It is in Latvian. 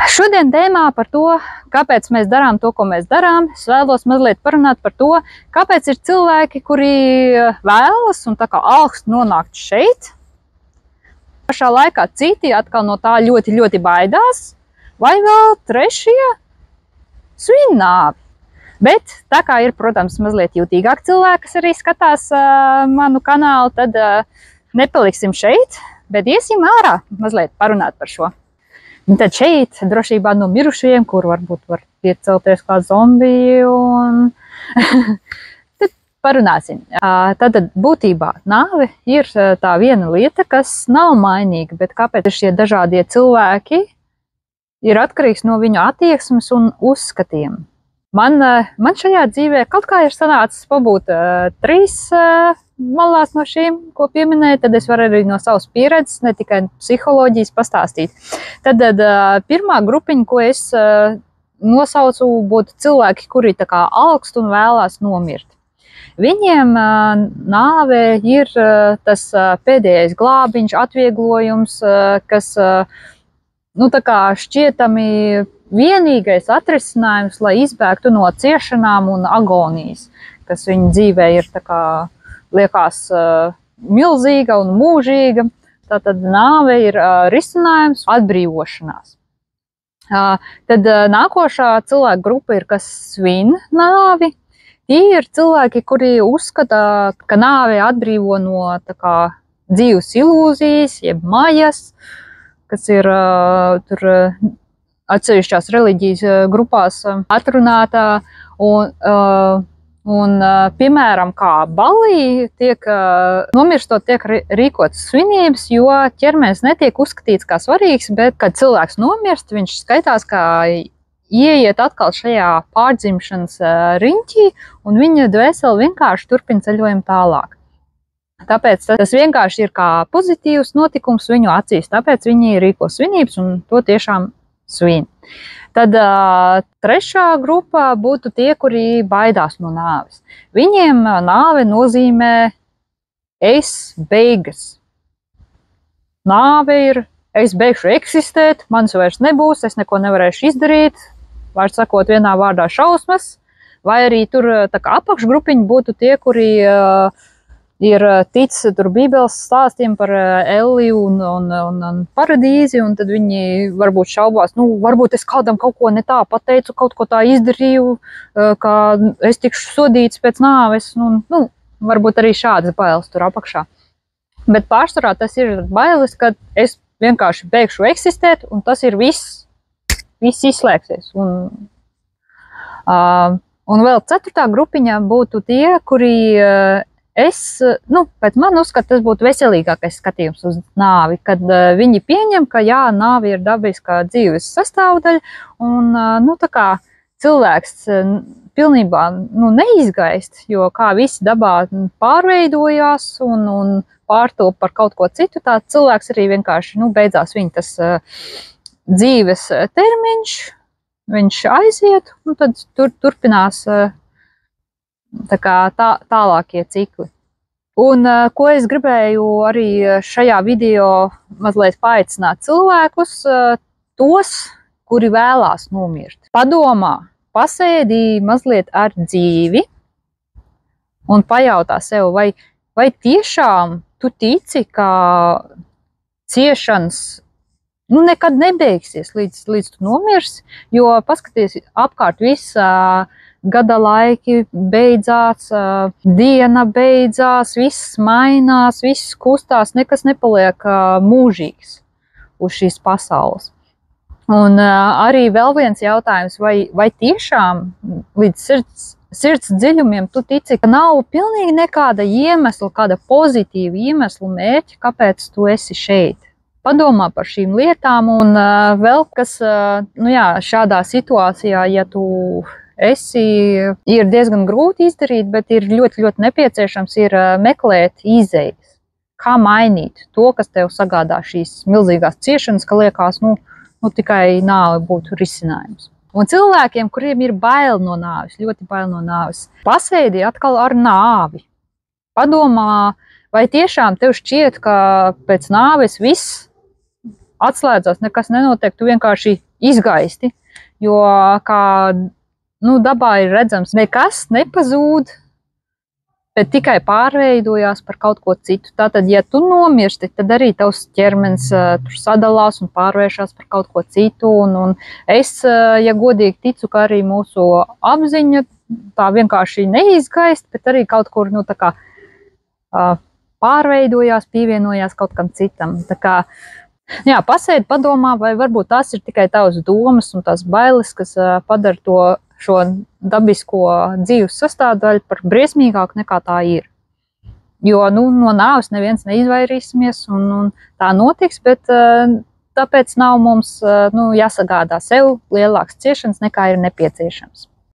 Šodien tēmā par to, kāpēc mēs darām to, ko mēs darām, es vēlos mazliet parunāt par to, kāpēc ir cilvēki, kuri vēlas un tā kā augstu nonākt šeit. Pašā laikā citi atkal no tā ļoti, ļoti baidās, vai vēl trešie svin nāvi. Bet tā kā ir, protams, mazliet jūtīgāk cilvēki, kas arī skatās manu kanālu, tad nepaliksim šeit, bet iesim ārā mazliet parunāt par šo. Un tad šeit, drošībā no mirušajiem, kur varbūt var piecelties kā zombiji, un tad parunāsim. Tad būtībā nāve ir tā viena lieta, kas nav mainīga, bet kāpēc šie dažādie cilvēki ir atkarīgs no viņu attieksmes un uzskatiem. Man šajā dzīvē kaut kā ir sanācis pabūt trīs malās no šīm, ko pieminēju, tad es varu arī no savas pieredzes, ne tikai psiholoģijas pastāstīt. Tad pirmā grupiņa, ko es nosaucu, būtu cilvēki, kuri tā kā augst un vēlās nomirt. Viņiem nāve ir tas pēdējais glābiņš, atvieglojums, kas tā kā šķietami vienīgais atrisinājums, lai izbēgtu no ciešanām un agonijas, kas viņu dzīvē ir tā kā liekas milzīga un mūžīga. Tātad nāve ir risinājums, atbrīvošanās. Tad nākošā cilvēku grupa ir, kas svin nāvi. Tie ir cilvēki, kuri uzskata, ka nāve atbrīvo no tā kā dzīves ilūzijas, jeb majas, kas ir tur atsevišķās reliģijas grupās atrunātā. Un piemēram, kā Balī nomirstot tiek rīkotas svinības, jo ķermenis netiek uzskatīts kā svarīgs, bet, kad cilvēks nomirst, viņš skaitās kā ieiet atkal šajā pārdzimšanas riņķī, un viņa dvēsele vienkārši turpina ceļojumu tālāk. Tāpēc tas vienkārši ir kā pozitīvs notikums viņu acīs, tāpēc viņi rīko svinības un to tiešām svin. Tad trešā grupa būtu tie, kuri baidās no nāves. Viņiem nāve nozīmē es beigas. Nāve ir es beigšu eksistēt, manis vairs nebūs, es neko nevarēšu izdarīt, vārds sakot vienā vārdā šausmas, vai arī tur tā kā apakšgrupiņi būtu tie, kuri ir tic tur Bībeles stāstiem par Elliju un paradīzi, un tad viņi varbūt šaubās, varbūt es kādam kaut ko ne tā pateicu, kaut ko tā izdarīju, ka es tikšu sodīts pēc nāves, varbūt arī šādas bailes tur apakšā. Bet pārsvarā tas ir bailes, kad es vienkārši beigšu eksistēt, un tas ir viss izslēgsies. Un vēl ceturtā grupiņā būtu tie, kuri pēc man uzskata, tas būtu veselīgākais skatījums uz nāvi, kad viņi pieņem, ka jā, nāvi ir dabiskā dzīves sastāvdaļa, un tā kā cilvēks pilnībā neizgaist, jo kā visi dabā pārveidojās un pārtop par kaut ko citu, tā cilvēks arī vienkārši beidzās viņa tas dzīves termiņš, viņš aiziet, un tad turpinās tālākie cikli. Un ko es gribēju arī šajā video mazliet paaicināt cilvēkus, tos, kuri vēlās nomirt. Padomā, pasēdī mazliet ar dzīvi un pajautā sev, vai tiešām tu tici, ka ciešanas nekad nebeigsies, līdz tu nomirsi, jo paskaties apkārt visā gada laiki beidzās, diena beidzās, viss mainās, viss kustās, nekas nepaliek mūžīgs uz šīs pasaules. Un arī vēl viens jautājums, vai tiešām līdz sirds dziļumiem tu tici, ka nav pilnīgi nekāda iemesla, kāda pozitīva iemesla mērķa, kāpēc tu esi šeit. Padomā par šīm lietām, un vēl kas, šādā situācijā, ja tu ir diezgan grūti izdarīt, bet ir ļoti, ļoti nepieciešams ir meklēt izejas. Kā mainīt to, kas tev sagādā šīs milzīgās ciešanas, ka liekas, tikai nāve būtu risinājums. Un cilvēkiem, kuriem ir bail no nāves, ļoti bail no nāves, pasēdi atkal ar nāvi. Padomā, vai tiešām tev šķiet, ka pēc nāves viss atslēdzās, nekas nenotiek, tu vienkārši izgaisti, jo kā dabā ir redzams, nekas nepazūd, bet tikai pārveidojās par kaut ko citu. Tātad, ja tu nomirsti, tad arī tavs ķermenis tur sadalās un pārvēršās par kaut ko citu. Un es, ja godīgi ticu, ka arī mūsu apziņa tā vienkārši neizgaist, bet arī kaut kur tā kā pārveidojās, pievienojās kaut kam citam. Tā kā, jā, pasēdi, padomā, vai varbūt tās ir tikai tavas domas un tās bailes, kas padara šo dabisko dzīves sastāvdaļu par briesmīgāku nekā tā ir. Jo no nāves neviens neizvairīsimies un tā notiks, bet tāpēc nav mums jāsagādā sev lielākas ciešanas nekā ir nepieciešams.